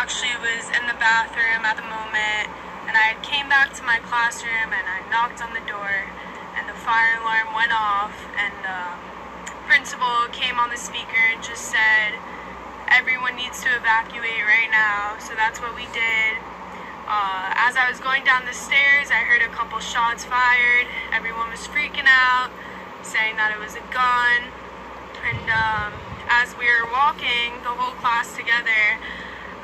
actually was in the bathroom at the moment, and I came back to my classroom and I knocked on the door, and the fire alarm went off, and principal came on the speaker and just said, everyone needs to evacuate right now. So that's what we did. As I was going down the stairs, I heard a couple shots fired. Everyone was freaking out, saying that it was a gun. And as we were walking, the whole class together,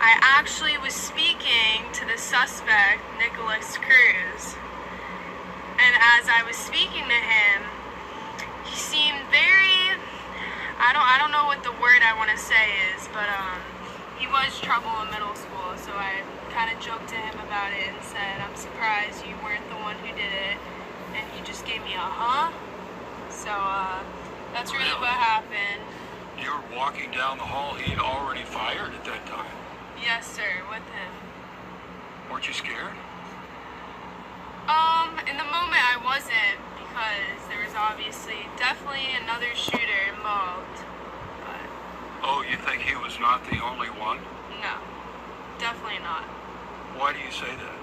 I actually was speaking to the suspect, Nicholas Cruz. And as I was speaking to him, he seemed very, I don't know what the word I want to say is, but he was trouble in middle school, so I kind of joked to him about it and said, I'm surprised you weren't the one who did it, and he just gave me a huh? So that's really what happened. You were walking down the hall, he had already fired at that time? Yes, sir, with him. Weren't you scared? In the moment I wasn't, because there was obviously definitely another shooter involved. But oh, you think he was not the only one? no, definitely not. Why do you say that?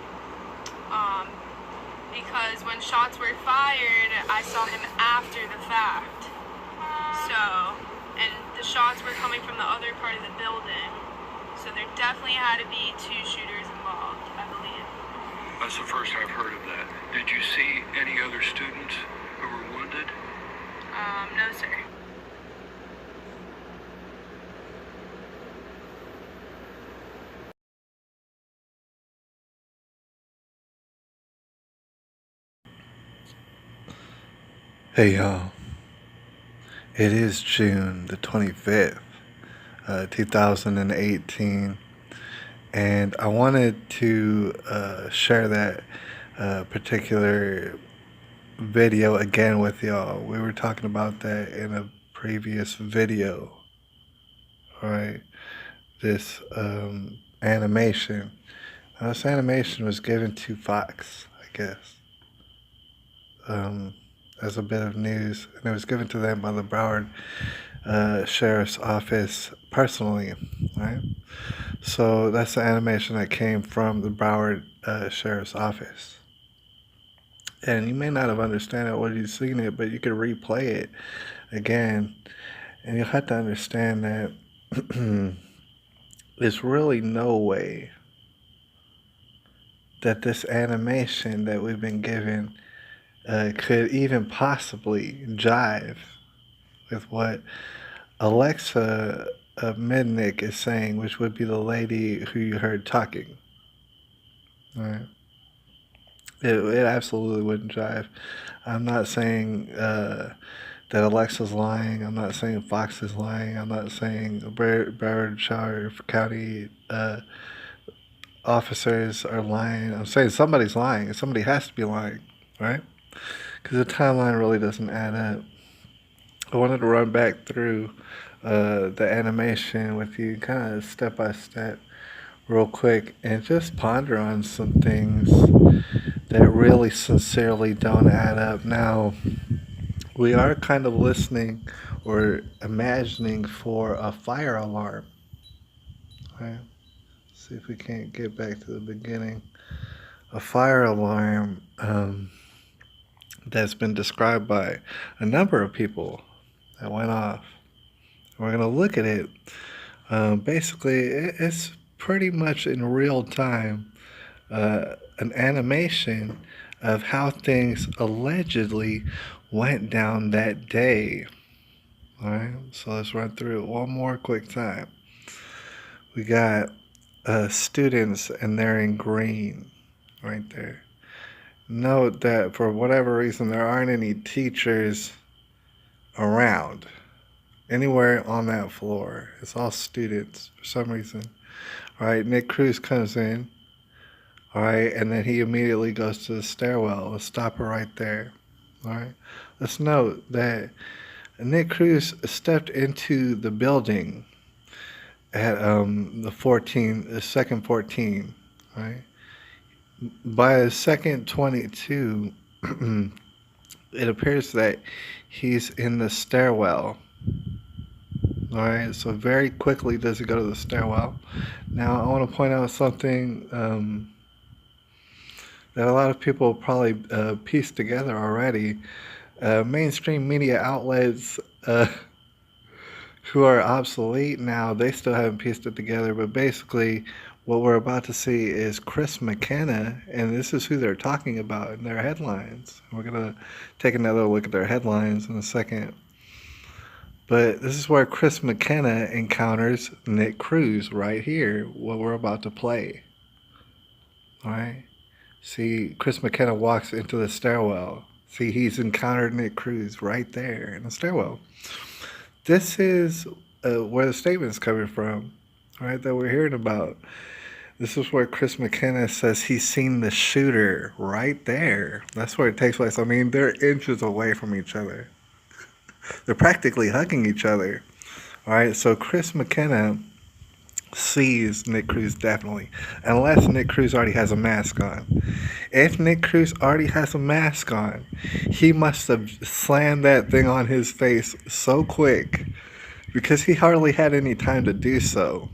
Because when shots were fired, I saw him after the fact. So, and the shots were coming from the other part of the building. So there definitely had to be two shooters involved, I believe. That's the first I've heard of that. Did you see any other students who were wounded? No, sir. Hey y'all, it is June the 25th, 2018, and I wanted to share that particular video again with y'all. We were talking about that in a previous video, alright? This animation. Now, this animation was given to Fox, I guess. As a bit of news, and it was given to them by the Broward Sheriff's Office personally, right? So that's the animation that came from the Broward Sheriff's Office. And you may not have understood it when you've seen it, but you could replay it again, and you'll have to understand that there's really no way that this animation that we've been given could even possibly jive with what Alexa Midnick is saying, which would be the lady who you heard talking. All right. It absolutely wouldn't jive. I'm not saying that Alexa's lying. I'm not saying Fox is lying. I'm not saying Broward Sheriff County officers are lying. I'm saying somebody's lying. Somebody has to be lying, right? Because the timeline really doesn't add up. I wanted to run back through the animation with you kind of step by step real quick and just ponder on some things that really sincerely don't add up. Now, we are kind of listening or imagining for a fire alarm. Okay? See if we can't get back to the beginning. A fire alarm that's been described by a number of people that went off. We're going to look at it. Basically, it's pretty much in real time an animation of how things allegedly went down that day. All right, so let's run through it one more quick time. We got students, and they're in green right there. Note that for whatever reason, there aren't any teachers around anywhere on that floor. It's all students for some reason. All right, Nick Cruz comes in. All right, and then he immediately goes to the stairwell. Let's stop her right there. All right, let's note that Nick Cruz stepped into the building at the second 14. Right, by the second 22, it appears that he's in the stairwell. All right, so very quickly does he go to the stairwell. Now, I want to point out something that a lot of people probably pieced together already. Mainstream media outlets who are obsolete now, they still haven't pieced it together, but basically, what we're about to see is Chris McKenna, and this is who they're talking about in their headlines. We're going to take another look at their headlines in a second. But this is where Chris McKenna encounters Nick Cruz right here, what we're about to play. All right. See, Chris McKenna walks into the stairwell. See, he's encountered Nick Cruz right there in the stairwell. This is where the statement's coming from, right, that we're hearing about. This is where Chris McKenna says he's seen the shooter right there. That's where it takes place. I mean, they're inches away from each other. They're practically hugging each other. All right, so Chris McKenna sees Nick Cruz definitely, unless Nick Cruz already has a mask on. If Nick Cruz already has a mask on, he must have slammed that thing on his face so quick because he hardly had any time to do so.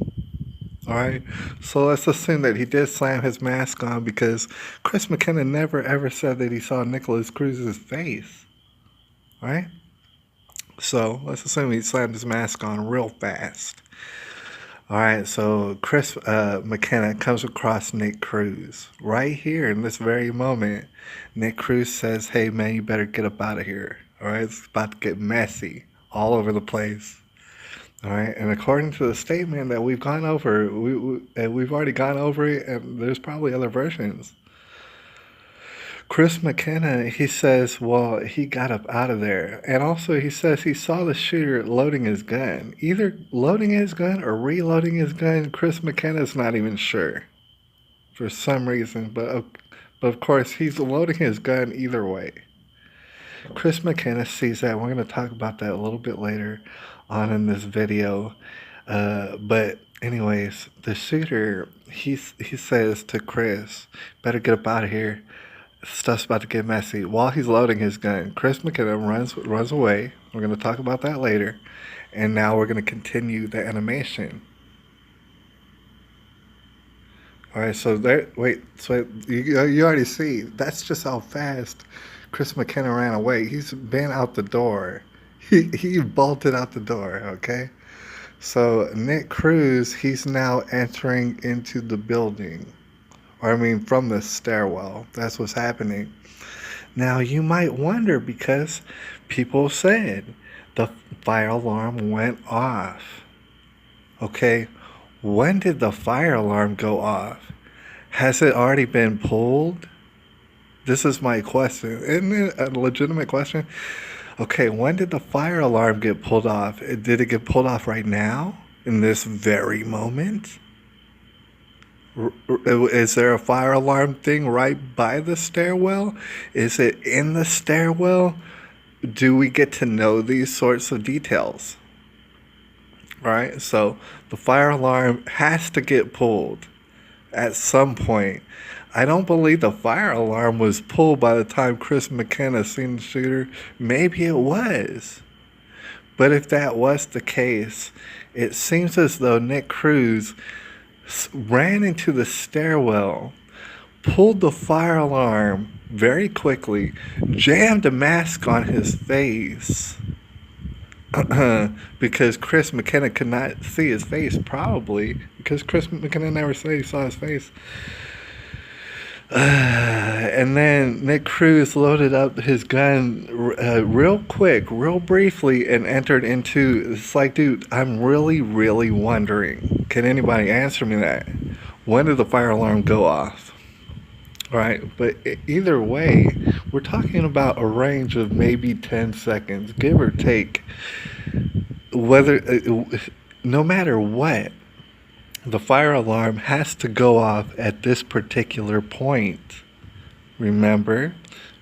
All right, so let's assume that he did slam his mask on because Chris McKenna never ever said that he saw Nicholas Cruz's face. All right. So let's assume he slammed his mask on real fast. All right, so Chris McKenna comes across Nick Cruz right here in this very moment. Nick Cruz says, "Hey man, you better get up out of here. All right, it's about to get messy all over the place." All right, and according to the statement that we've gone over, we've already gone over it, and there's probably other versions. Chris McKenna, he says, well, he got up out of there. And also he says he saw the shooter loading his gun. Either loading his gun or reloading his gun. Chris McKenna's not even sure for some reason. But of course, he's loading his gun either way. Chris McKenna sees that. We're going to talk about that a little bit later on in this video. But anyways, the shooter, he says to Chris, better get up out of here. Stuff's about to get messy. While he's loading his gun, Chris McKenna runs away. We're going to talk about that later. And now we're going to continue the animation. All right, so there. Wait, so you already see. That's just how fast Chris McKenna ran away. He's been out the door. He bolted out the door. Okay. So Nick Cruz, he's now entering into the building. From the stairwell. That's what's happening. Now, you might wonder because people said the fire alarm went off. Okay, when did the fire alarm go off? Has it already been pulled? This is my question. Isn't it a legitimate question? Okay, when did the fire alarm get pulled off? Did it get pulled off right now? In this very moment? Is there a fire alarm thing right by the stairwell? Is it in the stairwell? Do we get to know these sorts of details? All right, so the fire alarm has to get pulled at some point. I don't believe the fire alarm was pulled by the time Chris McKenna seen the shooter. Maybe it was. But if that was the case, it seems as though Nick Cruz ran into the stairwell, pulled the fire alarm very quickly, jammed a mask on his face because Chris McKenna could not see his face, probably because Chris McKenna never said he saw his face. And then Nick Cruz loaded up his gun real quick, real briefly, and entered into. It's like, dude, I'm really, really wondering. Can anybody answer me that? When did the fire alarm go off? All right, but either way, we're talking about a range of maybe 10 seconds, give or take. Whether, no matter what, the fire alarm has to go off at this particular point. Remember?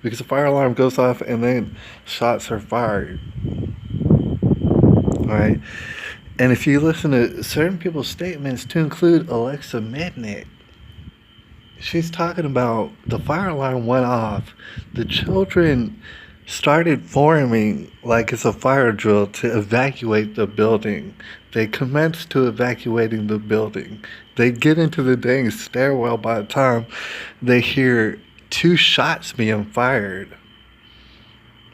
Because the fire alarm goes off and then shots are fired. Alright? And if you listen to certain people's statements, to include Alexa Midnick, she's talking about the fire alarm went off. The children started forming like it's a fire drill to evacuate the building. They commenced to evacuating the building. They get into the dang stairwell by the time they hear two shots being fired.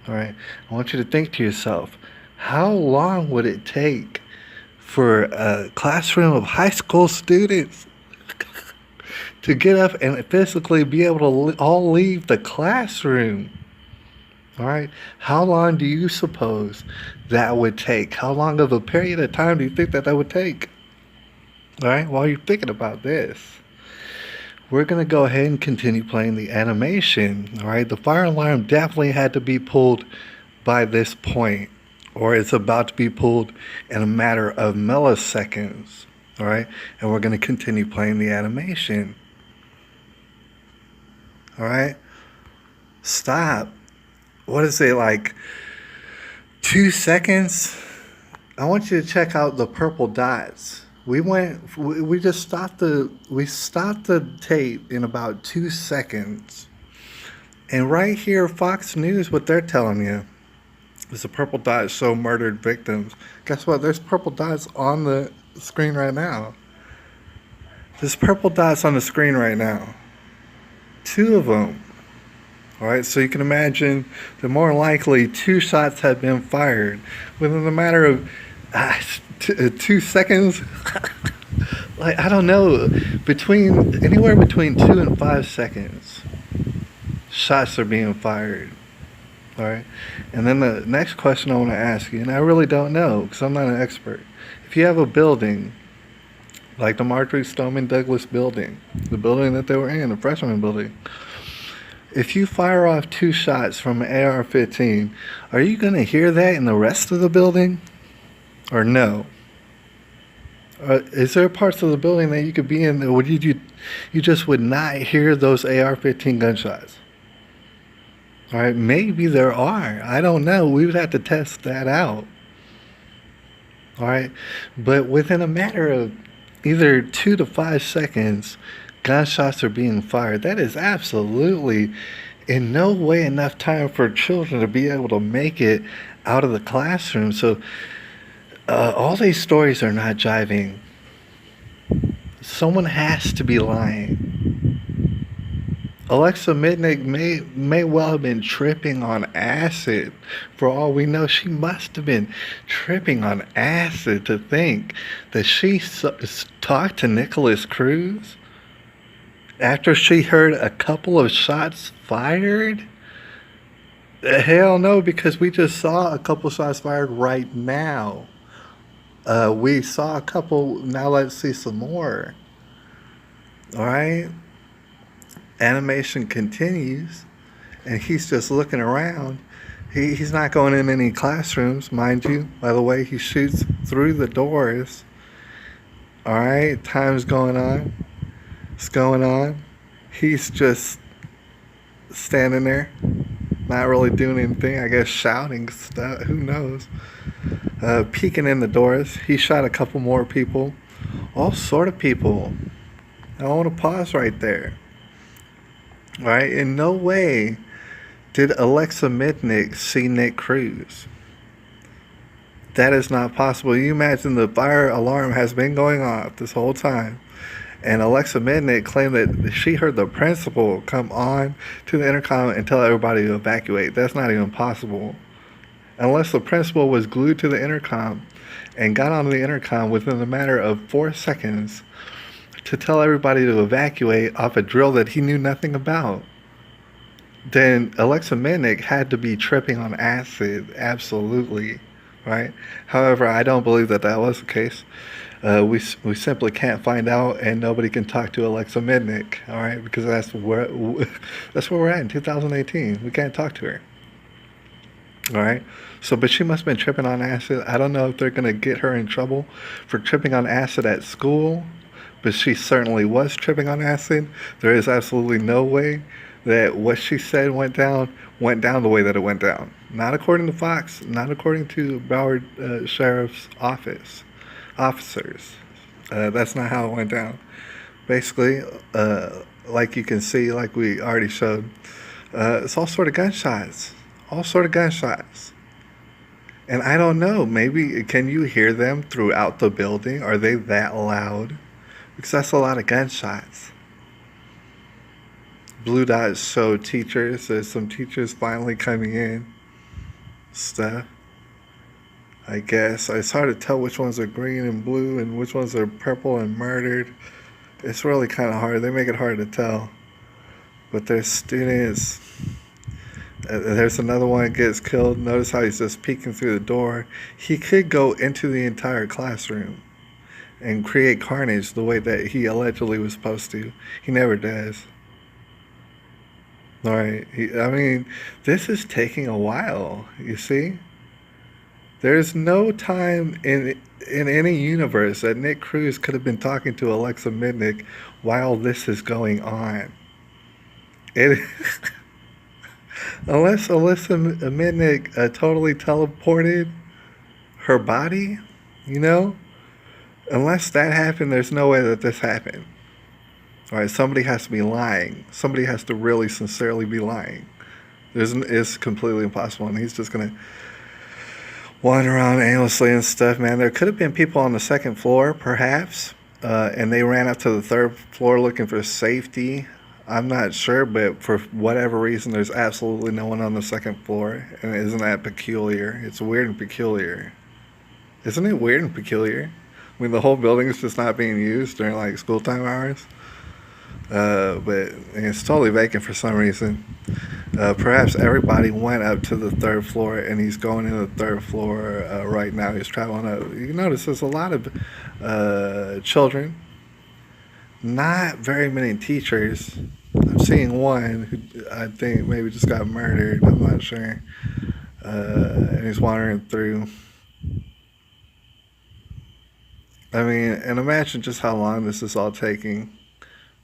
All right. I want you to think to yourself, how long would it take for a classroom of high school students to get up and physically be able to all leave the classroom? All right. How long do you suppose that would take? How long of a period of time do you think that would take? All right. While you're thinking about this, we're going to go ahead and continue playing the animation. All right. The fire alarm definitely had to be pulled by this point, or it's about to be pulled in a matter of milliseconds. All right. And we're going to continue playing the animation. All right. Stop. What is it, like 2 seconds? I want you to check out the purple dots. We stopped the tape in about 2 seconds. And right here, Fox News, what they're telling you is the purple dots show murdered victims. Guess what? There's purple dots on the screen right now. There's purple dots on the screen right now. 2 of them. All right, so you can imagine that more likely 2 shots had been fired within a matter of 2 seconds. Like, I don't know, anywhere between 2 and 5 seconds, shots are being fired. All right, and then the next question I want to ask you, and I really don't know because I'm not an expert. If you have a building like the Marjorie Stoneman Douglas building, the building that they were in, the freshman building. If you fire off 2 shots from an AR-15, are you going to hear that in the rest of the building? Or no? Is there parts of the building that you could be in that would you just would not hear those AR-15 gunshots? All right, maybe there are. I don't know. We would have to test that out. All right, but within a matter of either 2 to 5 seconds, gunshots are being fired. That is absolutely in no way enough time for children to be able to make it out of the classroom. So all these stories are not jiving. Someone has to be lying. Alexa Midnick may well have been tripping on acid. For all we know, she must have been tripping on acid to think that she talked to Nicholas Cruz after she heard a couple of shots fired? Hell no, because we just saw a couple shots fired right now. We saw a couple, now let's see some more. Alright? Animation continues, and he's just looking around. He's not going in any classrooms, mind you. By the way, he shoots through the doors. Alright, time's going on. What's going on? He's just standing there, not really doing anything. I guess shouting stuff. Who knows? Peeking in the doors. He shot a couple more people. All sort of people. I want to pause right there. All right. In no way did Alexa Midnick see Nick Cruz. That is not possible. You imagine the fire alarm has been going off this whole time. And Alexa Midnick claimed that she heard the principal come on to the intercom and tell everybody to evacuate. That's not even possible. Unless the principal was glued to the intercom and got on the intercom within a matter of 4 seconds to tell everybody to evacuate off a drill that he knew nothing about, then Alexa Midnick had to be tripping on acid, absolutely, right? However, I don't believe that was the case. We simply can't find out, and nobody can talk to Alexa Midnick, all right? Because that's where we're at in 2018. We can't talk to her, all right? So, but she must have been tripping on acid. I don't know if they're gonna get her in trouble for tripping on acid at school, but she certainly was tripping on acid. There is absolutely no way that what she said went down the way that it went down. Not according to Fox, not according to Broward Sheriff's Office. Officers. That's not how it went down. Basically, like you can see, like we already showed, it's all sort of gunshots. all sort of gunshots. And I don't know, maybe can you hear them throughout the building? Are they that loud? Because that's a lot of gunshots. Blue dots show teachers. There's some teachers finally coming in. Stuff. I guess. It's hard to tell which ones are green and blue and which ones are purple and murdered. It's really kind of hard. They make it hard to tell. But there's students. There's another one that gets killed. Notice how he's just peeking through the door. He could go into the entire classroom and create carnage the way that he allegedly was supposed to. He never does. All right. I mean, this is taking a while. You see, there's no time in any universe that Nick Cruz could have been talking to Alexa Midnick while this is going on. It. Unless Alyssa Midnick totally teleported her body, unless that happened, there's no way that this happened. All right, somebody has to be lying. Somebody has to really sincerely be lying. It's completely impossible, and he's just gonna wander around aimlessly and stuff, man. There could have been people on the second floor, perhaps, and they ran up to the third floor looking for safety. I'm not sure, but for whatever reason, there's absolutely no one on the second floor. And isn't that peculiar? It's weird and peculiar. Isn't it weird and peculiar? I mean, the whole building is just not being used during, like, school time hours. But it's totally vacant for some reason. Perhaps everybody went up to the third floor, and he's going to the third floor right now. He's traveling up. You notice there's a lot of children. Not very many teachers. I'm seeing one who I think maybe just got murdered. I'm not sure. And he's wandering through. I mean, and imagine just how long this is all taking.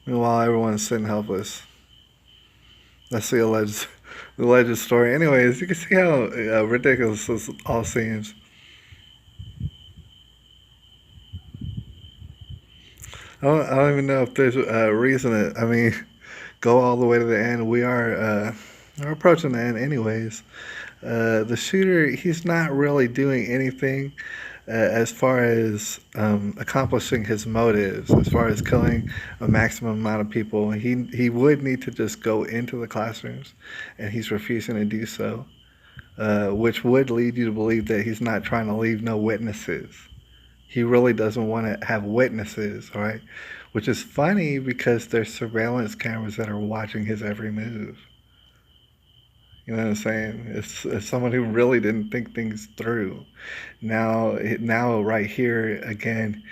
Meanwhile, everyone's sitting helpless. That's the alleged story. Anyways, you can see how ridiculous this all seems. I don't even know if there's a reason to, go all the way to the end. We're approaching the end anyways. The shooter, he's not really doing anything as far as accomplishing his motives, as far as killing a maximum amount of people. He would need to just go into the classrooms, and he's refusing to do so, which would lead you to believe that he's not trying to leave no witnesses. He really doesn't want to have witnesses, all right? Which is funny because there's surveillance cameras that are watching his every move. You know what I'm saying? It's someone who really didn't think things through. Now, right here, again,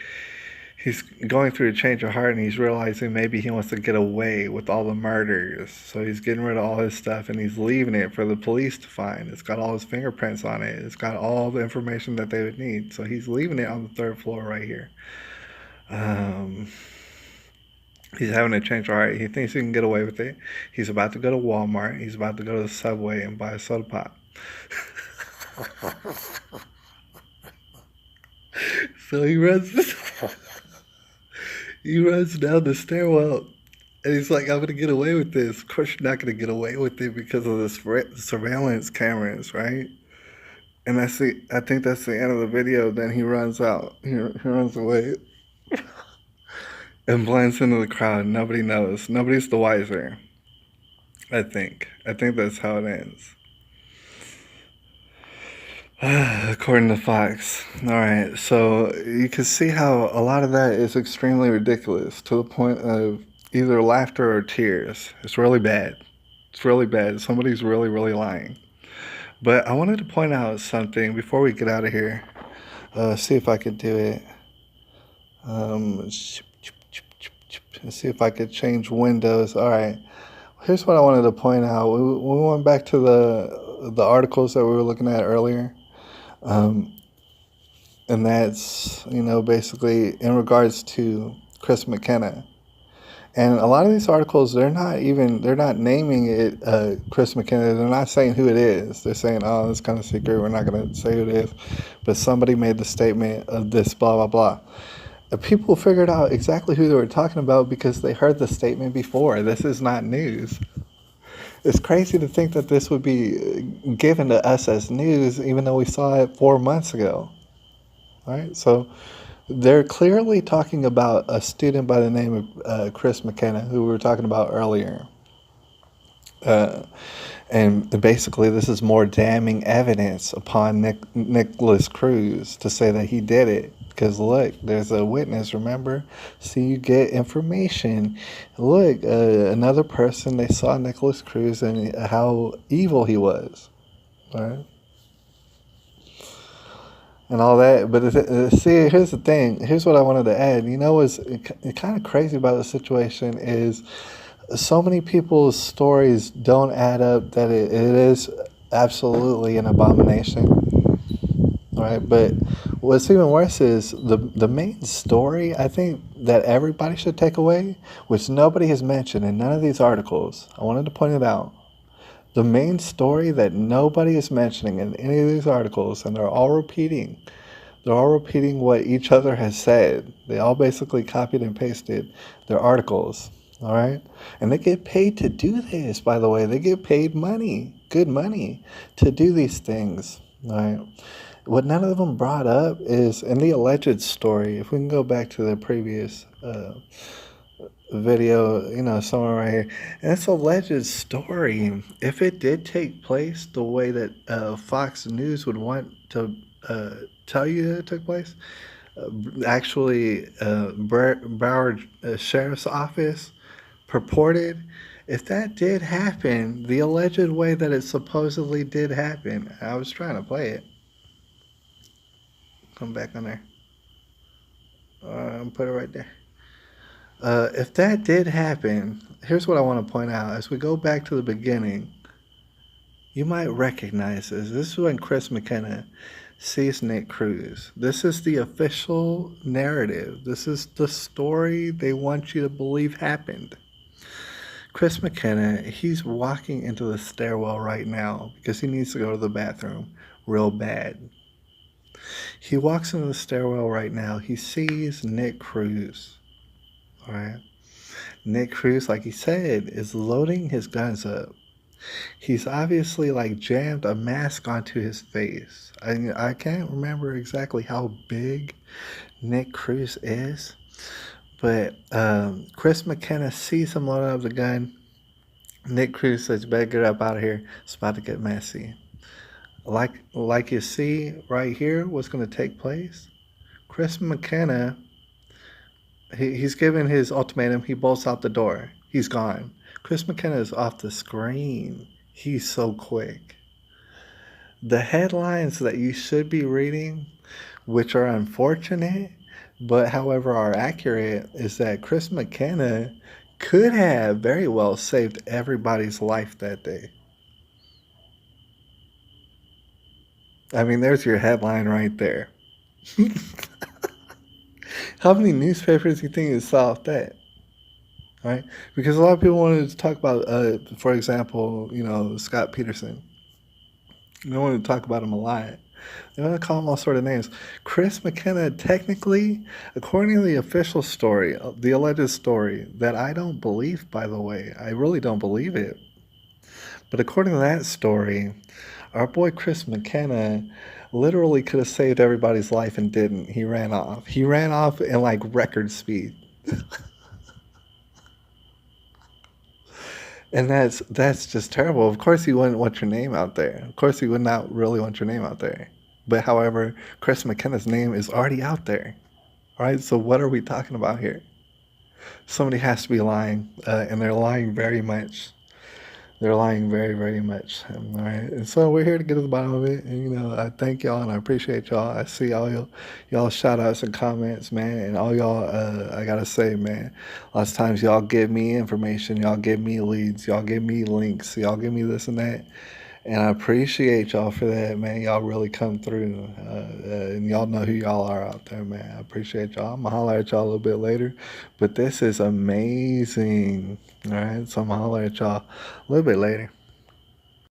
he's going through a change of heart, and he's realizing maybe he wants to get away with all the murders. So he's getting rid of all his stuff, and he's leaving it for the police to find. It's got all his fingerprints on it. It's got all the information that they would need. So he's leaving it on the third floor right here. He's having a change of heart. He thinks he can get away with it. He's about to go to Walmart. He's about to go to the Subway and buy a soda pop. So he runs down the stairwell, and he's like, I'm going to get away with this. Of course you're not going to get away with it because of the surveillance cameras, right? And I think that's the end of the video. Then he runs out. He runs away and blends into the crowd. Nobody knows. Nobody's the wiser, I think. I think that's how it ends. According to Fox. Alright, so you can see how a lot of that is extremely ridiculous, to the point of either laughter or tears. It's really bad. It's really bad. Somebody's really, really lying. But I wanted to point out something before we get out of here. See if I could do it. Let's see if I could change windows. Alright. Here's what I wanted to point out. We went back to the articles that we were looking at earlier. And that's, basically in regards to Chris McKenna. And a lot of these articles, they're not naming it Chris McKenna. They're not saying who it is. They're saying, oh, it's kind of secret. We're not going to say who it is. But somebody made the statement of this, blah, blah, blah. People figured out exactly who they were talking about because they heard the statement before. This is not news. It's crazy to think that this would be given to us as news, even though we saw it 4 months ago. All right, so they're clearly talking about a student by the name of Chris McKenna, who we were talking about earlier. Uh, and basically, this is more damning evidence upon Nicholas Cruz to say that he did it. Because look, there's a witness, remember? So you get information. Look, another person, they saw Nicholas Cruz and how evil he was. Right? And all that. But see, here's the thing. Here's what I wanted to add. You know what's kind of crazy about the situation is so many people's stories don't add up that it is absolutely an abomination, right? But what's even worse is the main story I think that everybody should take away, which nobody has mentioned in none of these articles. I wanted to point it out. The main story that nobody is mentioning in any of these articles, and they're all repeating what each other has said. They all basically copied and pasted their articles. All right. And they get paid to do this, by the way. They get paid money, good money, to do these things. All right. What none of them brought up is in the alleged story, if we can go back to the previous video, somewhere right here. And this alleged story, if it did take place the way that Fox News would want to tell you that it took place, actually, Broward Sheriff's Office purported, if that did happen, the alleged way that it supposedly did happen, I was trying to play it. Come back on there. Put it right there. If that did happen, here's what I want to point out. As we go back to the beginning, you might recognize this. This is when Chris McKenna sees Nick Cruz. This is the official narrative. This is the story they want you to believe happened. Chris McKenna, he's walking into the stairwell right now because he needs to go to the bathroom real bad. He walks into the stairwell right now. He sees Nick Cruz. All right. Nick Cruz, like he said, is loading his guns up. He's obviously like jammed a mask onto his face. I can't remember exactly how big Nick Cruz is, but Chris McKenna sees him loading up the gun. Nick Cruz says, "You better get up out of here. It's about to get messy." Like you see right here, what's going to take place? Chris McKenna, he's given his ultimatum. He bolts out the door. He's gone. Chris McKenna is off the screen. He's so quick. The headlines that you should be reading, which are unfortunate, but however are accurate, is that Chris McKenna could have very well saved everybody's life that day. I mean, there's your headline right there. How many newspapers do you think saw that? Right? Because a lot of people wanted to talk about, for example, Scott Peterson. They wanted to talk about him a lot. They want to call him all sort of names. Chris McKenna, technically, according to the official story, the alleged story, that I don't believe, by the way, I really don't believe it. But according to that story, our boy Chris McKenna literally could have saved everybody's life and didn't. He ran off. He ran off in like record speed. And that's just terrible. Of course, you wouldn't want your name out there. Of course, you would not really want your name out there. But however, Chris McKenna's name is already out there. All right, so what are we talking about here? Somebody has to be lying, and they're lying very much. They're lying very, very much. All right, and so we're here to get to the bottom of it. And I thank y'all and I appreciate y'all. I see all y'all shout outs and comments, man, and all y'all. I gotta say, man, lots of times y'all give me information, y'all give me leads, y'all give me links, y'all give me this and that. And I appreciate y'all for that, man. Y'all really come through. And y'all know who y'all are out there, man. I appreciate y'all. I'm going to holler at y'all a little bit later. But this is amazing. All right? So I'm going to holler at y'all a little bit later.